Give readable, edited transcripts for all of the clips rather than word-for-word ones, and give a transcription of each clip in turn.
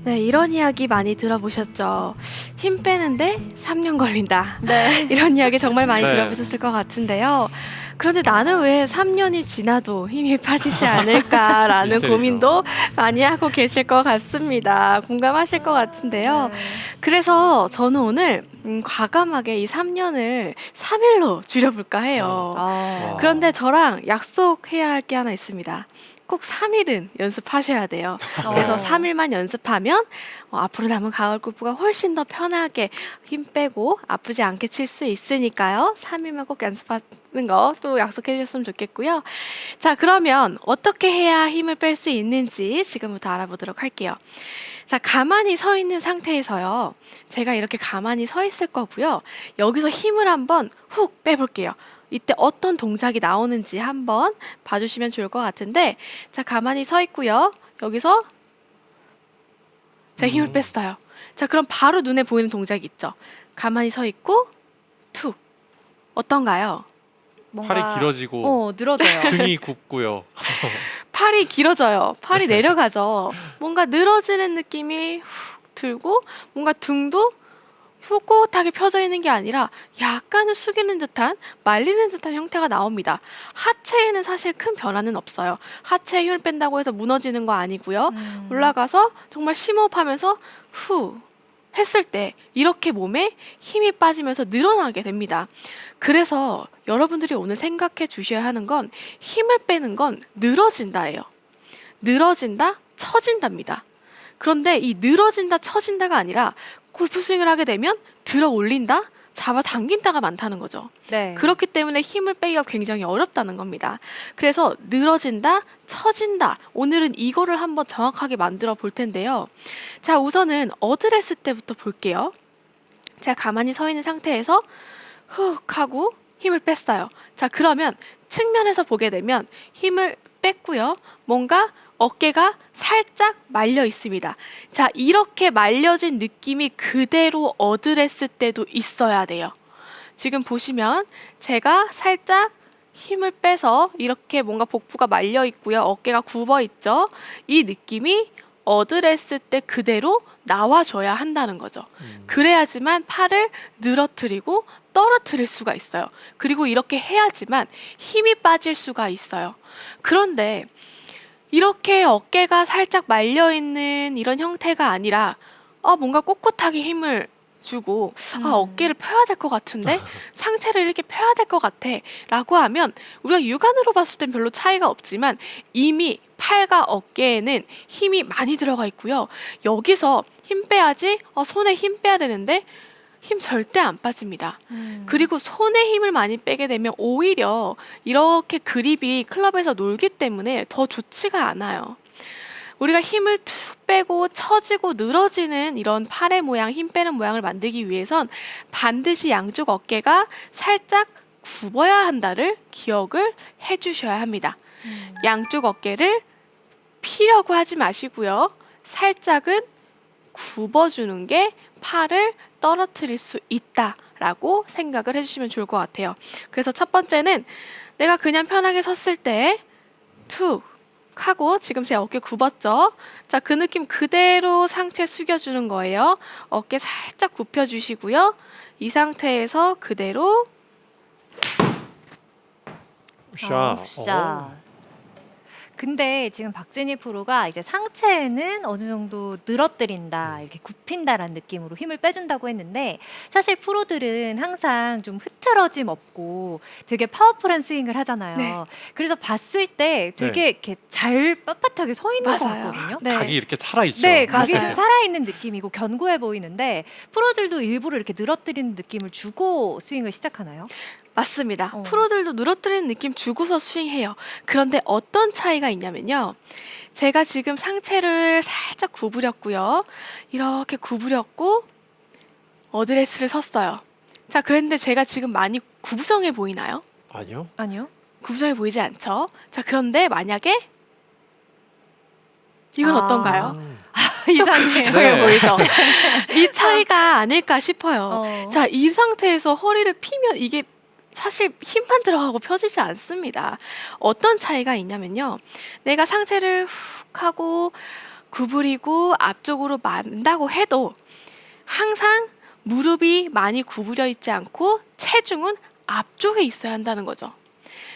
네, 이런 이야기 많이 들어보셨죠? 힘 빼는데 3년 걸린다. 네. 이런 이야기 정말 많이 네. 들어보셨을 것 같은데요. 그런데 나는 왜 3년이 지나도 힘이 빠지지 않을까라는 일세이죠. 고민도 많이 하고 계실 것 같습니다. 공감하실 것 같은데요. 네. 그래서 저는 오늘 과감하게 이 3년을 3일로 줄여볼까 해요. 아. 그런데 저랑 약속해야 할 게 하나 있습니다. 꼭 3일은 연습하셔야 돼요. 그래서 어. 3일만 연습하면 앞으로 남은 가을 골프가 훨씬 더 편하게 힘 빼고 아프지 않게 칠 수 있으니까요. 3일만 꼭 연습하는 거 또 약속해 주셨으면 좋겠고요. 자, 그러면 어떻게 해야 힘을 뺄 수 있는지 지금부터 알아보도록 할게요. 자, 가만히 서 있는 상태에서요. 제가 이렇게 가만히 서 있을 거고요. 여기서 힘을 한번 훅 빼볼게요. 이때 어떤 동작이 나오는지 한번 봐주시면 좋을 것 같은데, 자, 가만히 서 있고요. 여기서 제 힘을 뺐어요. 자, 그럼 바로 눈에 보이는 동작이 있죠. 가만히 서 있고 툭. 어떤가요? 팔이 길어지고 늘어져요. 등이 굽고요. 팔이 길어져요. 팔이 내려가죠. 뭔가 늘어지는 느낌이 훅 들고 뭔가 등도 꼿꼿하게 펴져 있는 게 아니라 약간은 숙이는 듯한 말리는 듯한 형태가 나옵니다. 하체에는 사실 큰 변화는 없어요. 하체에 힘을 뺀다고 해서 무너지는 거 아니고요. 올라가서 정말 심호흡하면서 후 했을 때 이렇게 몸에 힘이 빠지면서 늘어나게 됩니다. 그래서 여러분들이 오늘 생각해 주셔야 하는 건 힘을 빼는 건 늘어진다예요. 늘어진다, 처진답니다. 그런데 이 늘어진다, 처진다가 아니라 골프 스윙을 하게 되면 들어 올린다, 잡아당긴다가 많다는 거죠. 네. 그렇기 때문에 힘을 빼기가 굉장히 어렵다는 겁니다. 그래서 늘어진다, 처진다. 오늘은 이거를 한번 정확하게 만들어 볼 텐데요. 자, 우선은 어드레스 때부터 볼게요. 제가 가만히 서 있는 상태에서 훅 하고 힘을 뺐어요. 자, 그러면 측면에서 보게 되면 힘을 뺐고요. 뭔가 어깨가 살짝 말려 있습니다. 자, 이렇게 말려진 느낌이 그대로 어드레스 때도 있어야 돼요. 지금 보시면 제가 살짝 힘을 빼서 이렇게 뭔가 복부가 말려 있고요. 어깨가 굽어 있죠. 이 느낌이 어드레스 때 그대로 나와줘야 한다는 거죠. 그래야지만 팔을 늘어뜨리고 떨어뜨릴 수가 있어요. 그리고 이렇게 해야지만 힘이 빠질 수가 있어요. 그런데 이렇게 어깨가 살짝 말려 있는 이런 형태가 아니라 뭔가 꼿꼿하게 힘을 주고 어깨를 펴야 될 것 같은데 상체를 이렇게 펴야 될 것 같아 라고 하면 우리가 육안으로 봤을 땐 별로 차이가 없지만 이미 팔과 어깨에는 힘이 많이 들어가 있고요. 여기서 힘 빼야지 손에 힘 빼야 되는데 힘 절대 안 빠집니다. 그리고 손에 힘을 많이 빼게 되면 오히려 이렇게 그립이 클럽에서 놀기 때문에 더 좋지가 않아요. 우리가 힘을 툭 빼고 처지고 늘어지는 이런 팔의 모양, 힘 빼는 모양을 만들기 위해선 반드시 양쪽 어깨가 살짝 굽어야 한다를 기억을 해주셔야 합니다. 양쪽 어깨를 피려고 하지 마시고요. 살짝은 굽어주는 게 팔을 떨어뜨릴 수 있다라고 생각을 해주시면 좋을 것 같아요. 그래서 첫 번째는 내가 그냥 편하게 섰을 때 툭 하고 지금 제 어깨 굽었죠? 자, 그 느낌 그대로 상체 숙여주는 거예요. 어깨 살짝 굽혀주시고요. 이 상태에서 그대로 샷. 샷. 근데 지금 박진희 프로가 이제 상체는 어느 정도 늘어뜨린다, 이렇게 굽힌다라는 느낌으로 힘을 빼준다고 했는데 사실 프로들은 항상 좀 흐트러짐 없고 되게 파워풀한 스윙을 하잖아요. 네. 그래서 봤을 때 되게 네. 이렇게 잘 빳빳하게 서 있는 것 맞아요. 같거든요. 네. 각이 이렇게 살아있죠. 네, 각이 맞아요. 좀 살아있는 느낌이고 견고해 보이는데 프로들도 일부러 이렇게 늘어뜨리는 느낌을 주고 스윙을 시작하나요? 맞습니다. 어. 프로들도 늘어뜨리는 느낌 주고서 스윙해요. 그런데 어떤 차이가 있냐면요. 제가 지금 상체를 살짝 구부렸고요. 이렇게 구부렸고 어드레스를 섰어요. 자, 그런데 제가 지금 많이 구부정해 보이나요? 아니요. 아니요. 구부정해 보이지 않죠? 자, 그런데 만약에 이건 아. 어떤가요? 이상해요. 구부정해 네. 보이죠? 이 차이가 아닐까 싶어요. 어. 자, 이 상태에서 허리를 피면 이게 사실 힘만 들어가고 펴지지 않습니다. 어떤 차이가 있냐면요. 내가 상체를 훅 하고 구부리고 앞쪽으로 만다고 해도 항상 무릎이 많이 구부려 있지 않고 체중은 앞쪽에 있어야 한다는 거죠.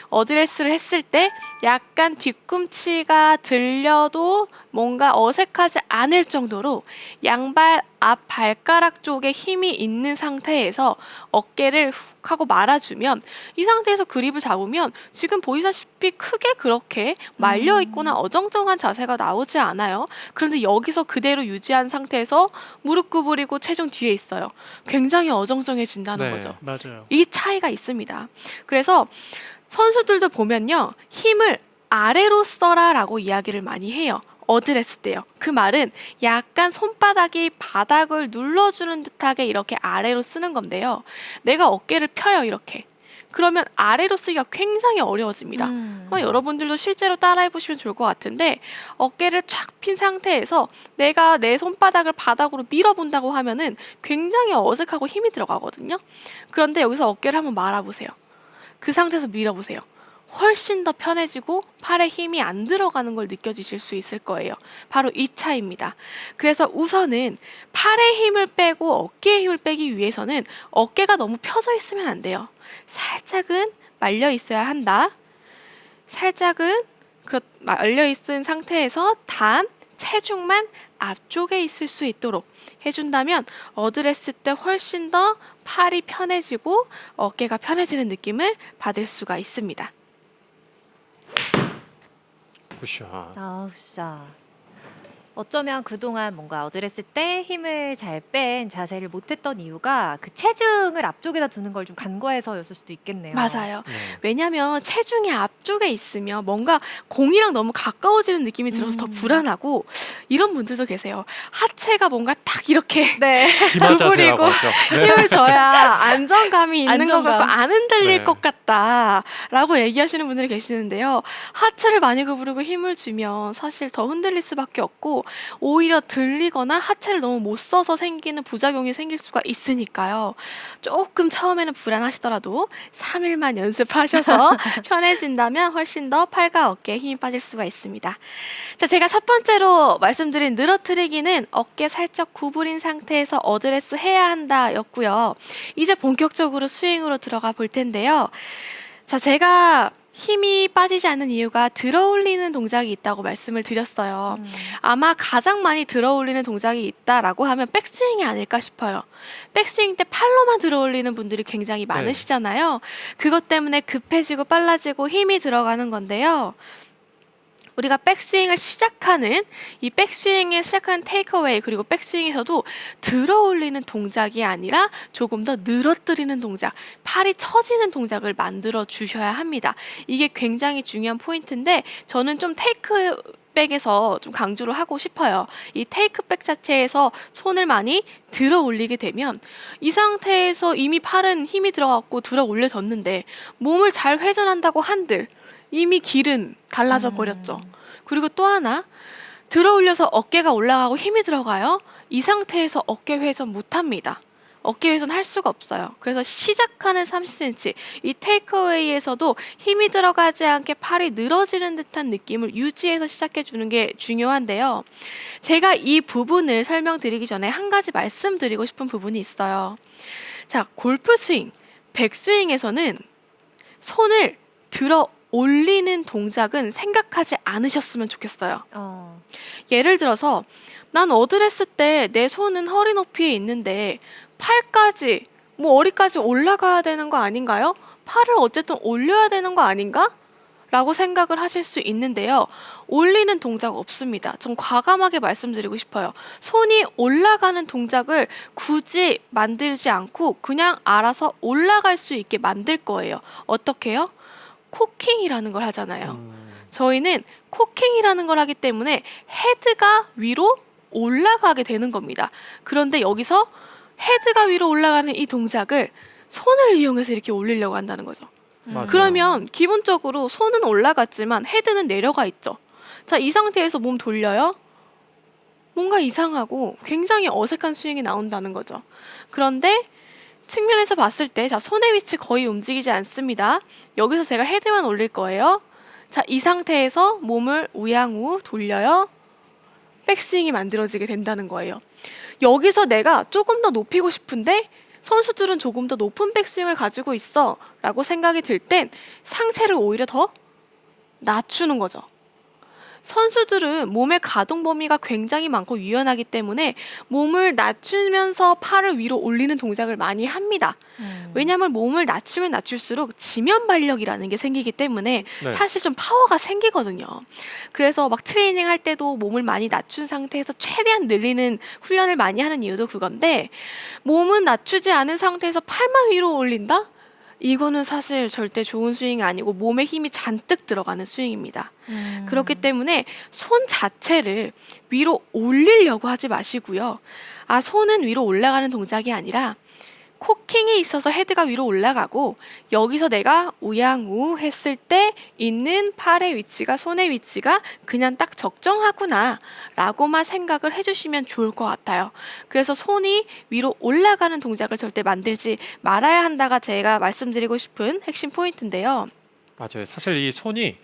어드레스를 했을 때 약간 뒤꿈치가 들려도 뭔가 어색하지 않을 정도로 양발 앞 발가락 쪽에 힘이 있는 상태에서 어깨를 훅 하고 말아주면, 이 상태에서 그립을 잡으면 지금 보이다시피 크게 그렇게 말려 있거나 어정쩡한 자세가 나오지 않아요. 그런데 여기서 그대로 유지한 상태에서 무릎 구부리고 체중 뒤에 있어요. 굉장히 어정쩡해진다는 네. 거죠. 맞아요. 이 차이가 있습니다. 그래서 선수들도 보면요, 힘을 아래로 써라라고 이야기를 많이 해요. 어드레스 때요. 그 말은 약간 손바닥이 바닥을 눌러주는 듯하게 이렇게 아래로 쓰는 건데요. 내가 어깨를 펴요, 이렇게. 그러면 아래로 쓰기가 굉장히 어려워집니다. 여러분들도 실제로 따라해 보시면 좋을 것 같은데, 어깨를 쫙 핀 상태에서 내가 내 손바닥을 바닥으로 밀어본다고 하면은 굉장히 어색하고 힘이 들어가거든요. 그런데 여기서 어깨를 한번 말아보세요. 그 상태에서 밀어보세요. 훨씬 더 편해지고 팔에 힘이 안 들어가는 걸 느껴지실 수 있을 거예요. 바로 이 차이입니다. 그래서 우선은 팔에 힘을 빼고 어깨에 힘을 빼기 위해서는 어깨가 너무 펴져 있으면 안 돼요. 살짝은 말려 있어야 한다. 살짝은 말려 있은 상태에서 단 체중만 앞쪽에 있을 수 있도록 해준다면 어드레스 때 훨씬 더 팔이 편해지고 어깨가 편해지는 느낌을 받을 수가 있습니다. 굿샷. 아우, 진짜. 어쩌면 그동안 뭔가 어드레스 때 힘을 잘 뺀 자세를 못했던 이유가 그 체중을 앞쪽에다 두는 걸 좀 간과해서였을 수도 있겠네요. 맞아요. 네. 왜냐하면 체중이 앞쪽에 있으면 뭔가 공이랑 너무 가까워지는 느낌이 들어서 더 불안하고, 이런 분들도 계세요. 하체가 뭔가 딱 이렇게 네. 기마 자세라고 구부리고 하죠. 네. 힘을 줘야 안정감이 있는 것 안정감. 같고 안 흔들릴 네. 것 같다라고 얘기하시는 분들이 계시는데요. 하체를 많이 구부리고 힘을 주면 사실 더 흔들릴 수밖에 없고, 오히려 들리거나 하체를 너무 못 써서 생기는 부작용이 생길 수가 있으니까요. 조금 처음에는 불안하시더라도 3일만 연습하셔서 편해진다면 훨씬 더 팔과 어깨에 힘이 빠질 수가 있습니다. 자, 제가 첫 번째로 말씀드린 늘어뜨리기는 어깨 살짝 구부린 상태에서 어드레스 해야 한다 였고요. 이제 본격적으로 스윙으로 들어가 볼 텐데요. 자, 제가 힘이 빠지지 않는 이유가 들어올리는 동작이 있다고 말씀을 드렸어요. 아마 가장 많이 들어올리는 동작이 있다라고 하면 백스윙이 아닐까 싶어요. 백스윙 때 팔로만 들어올리는 분들이 굉장히 많으시잖아요. 그것 때문에 급해지고 빨라지고 힘이 들어가는 건데요. 우리가 백스윙을 시작하는 이 백스윙에 시작하는 테이크어웨이, 그리고 백스윙에서도 들어올리는 동작이 아니라 조금 더 늘어뜨리는 동작, 팔이 처지는 동작을 만들어 주셔야 합니다. 이게 굉장히 중요한 포인트인데 저는 좀 테이크백에서 좀 강조를 하고 싶어요. 이 테이크백 자체에서 손을 많이 들어 올리게 되면 이 상태에서 이미 팔은 힘이 들어갔고 들어 올려졌는데 몸을 잘 회전한다고 한들 이미 길은 달라져 버렸죠. 그리고 또 하나, 들어 올려서 어깨가 올라가고 힘이 들어가요. 이 상태에서 어깨 회전 못 합니다. 어깨 회전 할 수가 없어요. 그래서 시작하는 30cm, 이 테이크어웨이에서도 힘이 들어가지 않게 팔이 늘어지는 듯한 느낌을 유지해서 시작해 주는 게 중요한데요. 제가 이 부분을 설명드리기 전에 한 가지 말씀드리고 싶은 부분이 있어요. 자, 골프 스윙, 백스윙에서는 손을 들어 올리는 동작은 생각하지 않으셨으면 좋겠어요. 예를 들어서 난 어드레스 때 내 손은 허리 높이에 있는데 팔까지, 뭐 어리까지 올라가야 되는 거 아닌가요? 팔을 어쨌든 올려야 되는 거 아닌가? 라고 생각을 하실 수 있는데요. 올리는 동작 없습니다. 전 과감하게 말씀드리고 싶어요. 손이 올라가는 동작을 굳이 만들지 않고 그냥 알아서 올라갈 수 있게 만들 거예요. 어떻게요? 코킹이라는 걸 하잖아요. 저희는 코킹이라는 걸 하기 때문에 헤드가 위로 올라가게 되는 겁니다. 그런데 여기서 헤드가 위로 올라가는 이 동작을 손을 이용해서 이렇게 올리려고 한다는 거죠. 맞아요. 그러면 기본적으로 손은 올라갔지만 헤드는 내려가 있죠. 자, 이 상태에서 몸 돌려요. 뭔가 이상하고 굉장히 어색한 스윙이 나온다는 거죠. 그런데 측면에서 봤을 때, 자, 손의 위치 거의 움직이지 않습니다. 여기서 제가 헤드만 올릴 거예요. 자, 이 상태에서 몸을 우양우 돌려요. 백스윙이 만들어지게 된다는 거예요. 여기서 내가 조금 더 높이고 싶은데 선수들은 조금 더 높은 백스윙을 가지고 있어 라고 생각이 들 땐 상체를 오히려 더 낮추는 거죠. 선수들은 몸의 가동 범위가 굉장히 많고 유연하기 때문에 몸을 낮추면서 팔을 위로 올리는 동작을 많이 합니다. 왜냐하면 몸을 낮추면 낮출수록 지면 발력이라는 게 생기기 때문에 네. 사실 좀 파워가 생기거든요. 그래서 막 트레이닝 할 때도 몸을 많이 낮춘 상태에서 최대한 늘리는 훈련을 많이 하는 이유도 그건데, 몸은 낮추지 않은 상태에서 팔만 위로 올린다? 이거는 사실 절대 좋은 스윙이 아니고 몸에 힘이 잔뜩 들어가는 스윙입니다. 그렇기 때문에 손 자체를 위로 올리려고 하지 마시고요. 손은 위로 올라가는 동작이 아니라 코킹에 있어서 헤드가 위로 올라가고, 여기서 내가 우양우 했을 때 있는 팔의 위치가, 손의 위치가 그냥 딱 적정하구나 라고만 생각을 해주시면 좋을 것 같아요. 그래서 손이 위로 올라가는 동작을 절대 만들지 말아야 한다가 제가 말씀드리고 싶은 핵심 포인트인데요. 맞아요. 사실 이 손이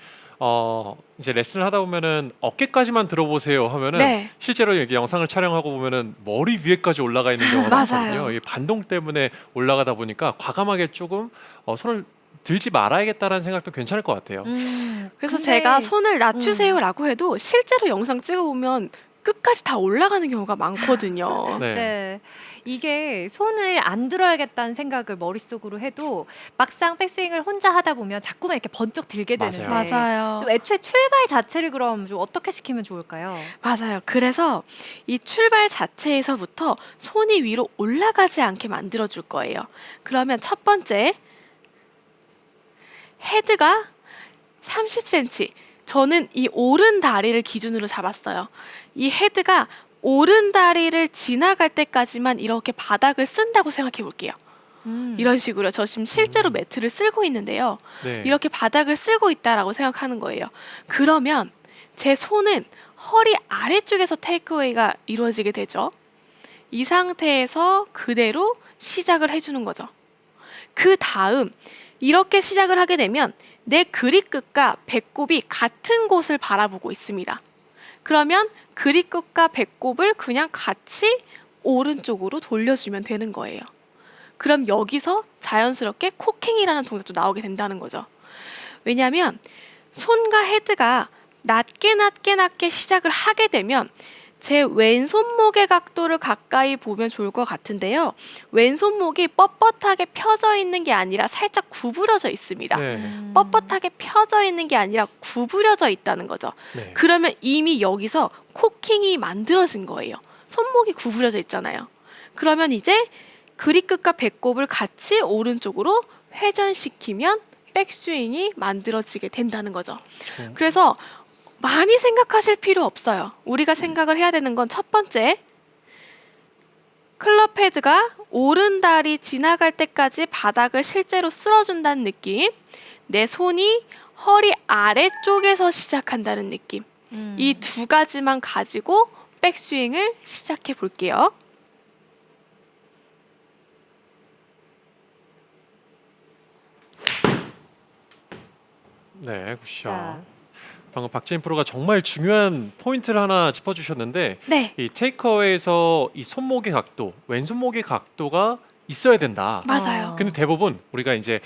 이제 레슨을 하다 보면은 어깨까지만 들어보세요 하면은 네. 실제로 이렇게 영상을 촬영하고 보면은 머리 위에까지 올라가 있는 경우가 맞아요. 많거든요. 이 반동 때문에 올라가다 보니까 과감하게 조금 손을 들지 말아야겠다라는 생각도 괜찮을 것 같아요. 그래서 근데- 제가 손을 낮추세요라고 해도 실제로 영상 찍어보면 끝까지 다 올라가는 경우가 많거든요. 네. 네. 이게 손을 안 들어야겠다는 생각을 머릿속으로 해도 막상 백스윙을 혼자 하다 보면 자꾸만 이렇게 번쩍 들게 맞아요. 되는데 맞아요. 좀 애초에 출발 자체를 그럼 좀 어떻게 시키면 좋을까요? 맞아요. 그래서 이 출발 자체에서부터 손이 위로 올라가지 않게 만들어줄 거예요. 그러면 첫 번째, 헤드가 30cm. 저는 이 오른 다리를 기준으로 잡았어요. 이 헤드가 오른 다리를 지나갈 때까지만 이렇게 바닥을 쓴다고 생각해 볼게요. 이런 식으로 저 지금 실제로 매트를 쓸고 있는데요. 네. 이렇게 바닥을 쓸고 있다라고 생각하는 거예요. 그러면 제 손은 허리 아래쪽에서 테이크어웨이가 이루어지게 되죠. 이 상태에서 그대로 시작을 해주는 거죠. 그 다음 이렇게 시작을 하게 되면 내 그립 끝과 배꼽이 같은 곳을 바라보고 있습니다. 그러면 그립 끝과 배꼽을 그냥 같이 오른쪽으로 돌려주면 되는 거예요. 그럼 여기서 자연스럽게 코킹이라는 동작도 나오게 된다는 거죠. 왜냐하면 손과 헤드가 낮게 시작을 하게 되면 제 왼손목의 각도를 가까이 보면 좋을 것 같은데요. 왼손목이 뻣뻣하게 펴져 있는 게 아니라 살짝 구부러져 있습니다. 네. 뻣뻣하게 펴져 있는 게 아니라 구부려져 있다는 거죠. 네. 그러면 이미 여기서 코킹이 만들어진 거예요. 손목이 구부려져 있잖아요. 그러면 이제 그립 끝과 배꼽을 같이 오른쪽으로 회전시키면 백스윙이 만들어지게 된다는 거죠. 좋은- 그래서 많이 생각하실 필요 없어요. 우리가 생각을 해야 되는 건 첫 번째, 클럽 헤드가 오른 다리 지나갈 때까지 바닥을 실제로 쓸어준다는 느낌, 내 손이 허리 아래쪽에서 시작한다는 느낌, 이 두 가지만 가지고 백스윙을 시작해 볼게요. 네, 굿샷. 자, 방금 박재인 프로가 정말 중요한 포인트를 하나 짚어주셨는데, 네, 이 테이크어웨이에서 이 손목의 각도, 왼손목의 각도가 있어야 된다. 맞아요. 근데 대부분 우리가 이제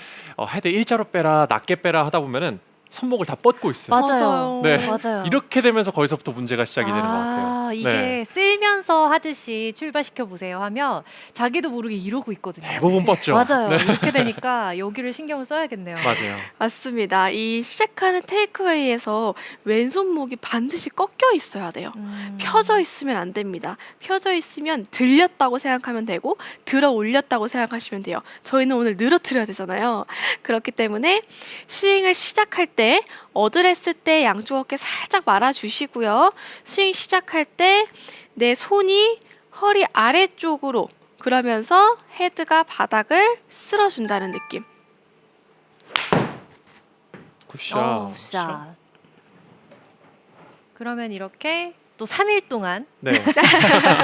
헤드 일자로 빼라, 낮게 빼라 하다 보면은 손목을 다 뻗고 있어요. 맞아요. 네. 맞아요. 이렇게 되면서 거기서부터 문제가 시작이 되는 것 같아요. 이게 네. 쓸면서 하듯이 출발시켜 보세요 하면 자기도 모르게 이러고 있거든요. 대부분 뻗죠. 맞아요. 네. 이렇게 되니까 여기를 신경을 써야겠네요. 맞아요. 맞습니다. 이 시작하는 테이크웨이에서 왼손목이 반드시 꺾여 있어야 돼요. 펴져 있으면 안 됩니다. 펴져 있으면 들렸다고 생각하면 되고 들어 올렸다고 생각하시면 돼요. 저희는 오늘 늘어뜨려야 되잖아요. 그렇기 때문에 스윙을 시작할 때 어드레스 때 양쪽 어깨 살짝 말아주시고요. 스윙 시작할 때 내 손이 허리 아래쪽으로, 그러면서 헤드가 바닥을 쓸어준다는 느낌. 굿샷. 굿샷. 그러면 이렇게 또 3일 동안 네.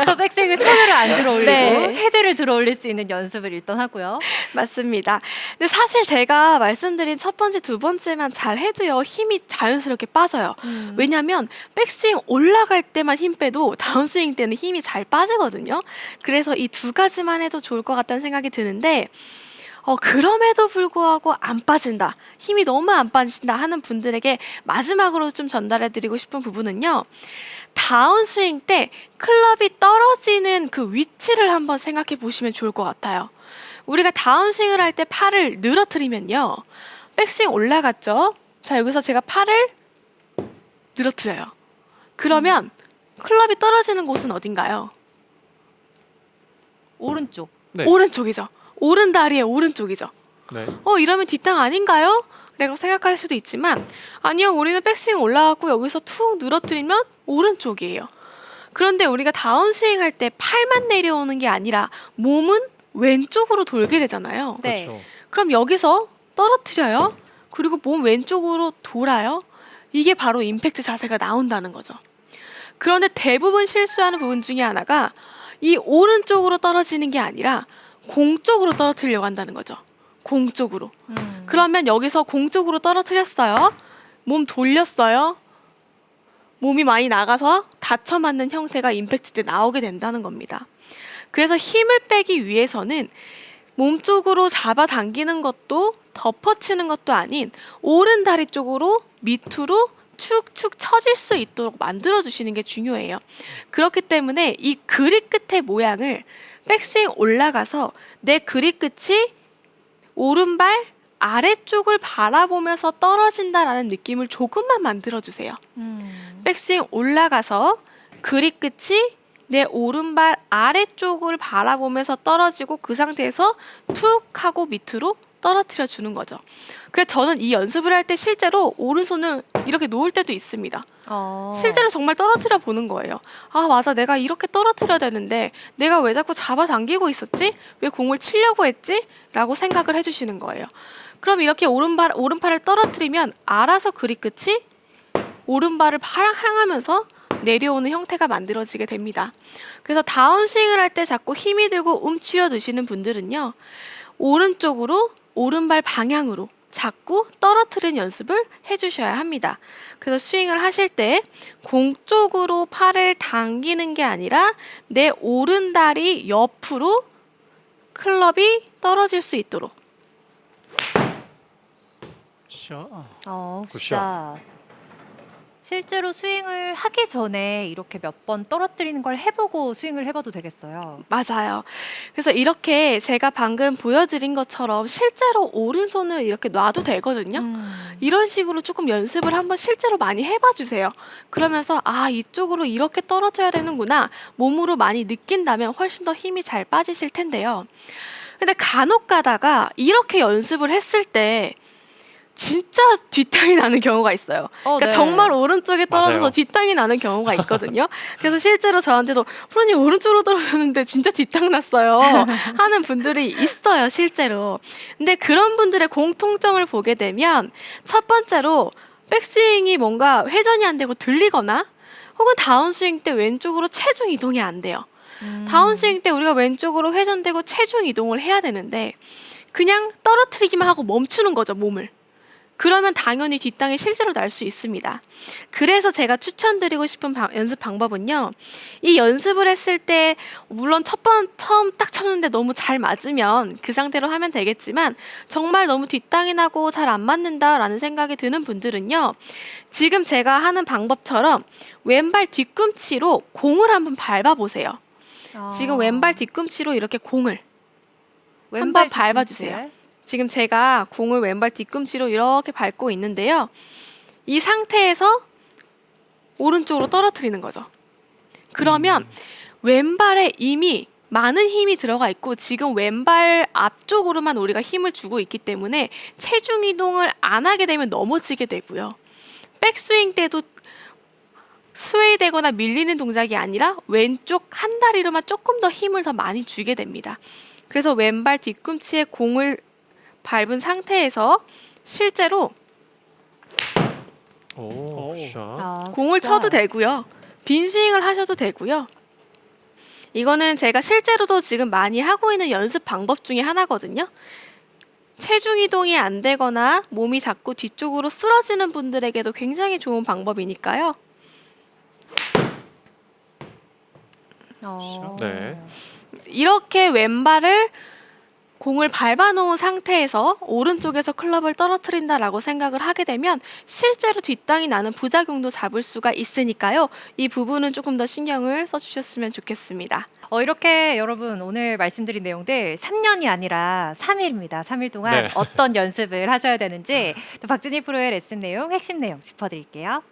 또 백스윙을 손으로 안 들어올리고 네. 헤드를 들어올릴 수 있는 연습을 일단 하고요. 맞습니다. 근데 사실 제가 말씀드린 첫 번째, 두 번째만 잘 해도요, 힘이 자연스럽게 빠져요. 왜냐면 백스윙 올라갈 때만 힘 빼도 다운스윙 때는 힘이 잘 빠지거든요. 그래서 이 두 가지만 해도 좋을 것 같다는 생각이 드는데, 그럼에도 불구하고 안 빠진다, 힘이 너무 안 빠진다 하는 분들에게 마지막으로 좀 전달해 드리고 싶은 부분은요, 다운스윙 때 클럽이 떨어지는 그 위치를 한번 생각해 보시면 좋을 것 같아요. 우리가 다운스윙을 할 때 팔을 늘어뜨리면요, 백스윙 올라갔죠? 자, 여기서 제가 팔을 늘어뜨려요. 그러면 클럽이 떨어지는 곳은 어딘가요? 오른쪽. 네. 오른쪽이죠. 오른 다리의 오른쪽이죠. 네. 이러면 뒷땅 아닌가요? 라고 생각할 수도 있지만, 아니요, 우리는 백스윙 올라가고 여기서 툭 늘어뜨리면 오른쪽이에요. 그런데 우리가 다운스윙 할 때 팔만 내려오는 게 아니라 몸은 왼쪽으로 돌게 되잖아요. 네. 그렇죠. 그럼 여기서 떨어뜨려요. 그리고 몸 왼쪽으로 돌아요. 이게 바로 임팩트 자세가 나온다는 거죠. 그런데 대부분 실수하는 부분 중에 하나가 이 오른쪽으로 떨어지는 게 아니라 공 쪽으로 떨어뜨리려고 한다는 거죠. 공 쪽으로. 그러면 여기서 공 쪽으로 떨어뜨렸어요. 몸 돌렸어요. 몸이 많이 나가서 다쳐 맞는 형태가 임팩트 때 나오게 된다는 겁니다. 그래서 힘을 빼기 위해서는 몸 쪽으로 잡아당기는 것도 덮어치는 것도 아닌 오른 다리 쪽으로 밑으로 축축 처질 수 있도록 만들어주시는 게 중요해요. 그렇기 때문에 이 그립 끝의 모양을 백스윙 올라가서 내 그립 끝이 오른발 아래쪽을 바라보면서 떨어진다라는 느낌을 조금만 만들어주세요. 백스윙 올라가서 그립 끝이 내 오른발 아래쪽을 바라보면서 떨어지고 그 상태에서 툭 하고 밑으로 떨어뜨려 주는 거죠. 그래서 저는 이 연습을 할 때 실제로 오른손을 이렇게 놓을 때도 있습니다. 실제로 정말 떨어뜨려 보는 거예요. 아, 맞아. 내가 이렇게 떨어뜨려야 되는데 내가 왜 자꾸 잡아당기고 있었지? 왜 공을 치려고 했지? 라고 생각을 해주시는 거예요. 그럼 이렇게 오른팔을 떨어뜨리면 알아서 그립 끝이 오른발을 향하면서 내려오는 형태가 만들어지게 됩니다. 그래서 다운스윙을 할 때 자꾸 힘이 들고 움츠려 드시는 분들은요, 오른쪽으로 오른발 방향으로 자꾸 떨어뜨리는 연습을 해주셔야 합니다. 그래서 스윙을 하실 때 공 쪽으로 팔을 당기는 게 아니라 내 오른 다리 옆으로 클럽이 떨어질 수 있도록. 샷. 굿샷. 실제로 스윙을 하기 전에 이렇게 몇 번 떨어뜨리는 걸 해보고 스윙을 해봐도 되겠어요. 맞아요. 그래서 이렇게 제가 방금 보여드린 것처럼 실제로 오른손을 이렇게 놔도 되거든요. 이런 식으로 조금 연습을 한번 실제로 많이 해봐 주세요. 그러면서 아, 이쪽으로 이렇게 떨어져야 되는구나 몸으로 많이 느낀다면 훨씬 더 힘이 잘 빠지실 텐데요. 근데 간혹 가다가 이렇게 연습을 했을 때 진짜 뒷땅이 나는 경우가 있어요. 그러니까 네. 정말 오른쪽에 떨어져서 맞아요. 뒷땅이 나는 경우가 있거든요. 그래서 실제로 저한테도 프로님 오른쪽으로 떨어졌는데 진짜 뒷땅 났어요 하는 분들이 있어요, 실제로. 근데 그런 분들의 공통점을 보게 되면 첫 번째로 백스윙이 뭔가 회전이 안 되고 들리거나 혹은 다운스윙 때 왼쪽으로 체중 이동이 안 돼요. 다운스윙 때 우리가 왼쪽으로 회전되고 체중 이동을 해야 되는데 그냥 떨어뜨리기만 하고 멈추는 거죠, 몸을. 그러면 당연히 뒷땅이 실제로 날 수 있습니다. 그래서 제가 추천드리고 싶은 연습 방법은요, 이 연습을 했을 때 물론 처음 딱 쳤는데 너무 잘 맞으면 그 상태로 하면 되겠지만 정말 너무 뒷땅이 나고 잘 안 맞는다라는 생각이 드는 분들은요, 지금 제가 하는 방법처럼 왼발 뒤꿈치로 공을 한번 밟아보세요. 지금 왼발 뒤꿈치로 이렇게 공을 한번 밟아주세요. 지금 제가 공을 왼발 뒤꿈치로 이렇게 밟고 있는데요. 이 상태에서 오른쪽으로 떨어뜨리는 거죠. 그러면 왼발에 이미 많은 힘이 들어가 있고 지금 왼발 앞쪽으로만 우리가 힘을 주고 있기 때문에 체중 이동을 안 하게 되면 넘어지게 되고요. 백스윙 때도 스웨이 되거나 밀리는 동작이 아니라 왼쪽 한 다리로만 조금 더 힘을 더 많이 주게 됩니다. 그래서 왼발 뒤꿈치에 공을 밟은 상태에서 실제로 오, 샷. 공을 쳐도 되고요. 빈 스윙을 하셔도 되고요. 이거는 제가 실제로도 지금 많이 하고 있는 연습 방법 중에 하나거든요. 체중 이동이 안 되거나 몸이 자꾸 뒤쪽으로 쓰러지는 분들에게도 굉장히 좋은 방법이니까요. 네. 이렇게 왼발을 공을 밟아놓은 상태에서 오른쪽에서 클럽을 떨어뜨린다라고 생각을 하게 되면 실제로 뒷땅이 나는 부작용도 잡을 수가 있으니까요. 이 부분은 조금 더 신경을 써주셨으면 좋겠습니다. 이렇게 여러분 오늘 말씀드린 내용들 3년이 아니라 3일입니다. 3일 동안 네. 어떤 연습을 하셔야 되는지 또 박진희 프로의 레슨 내용, 핵심 내용 짚어드릴게요.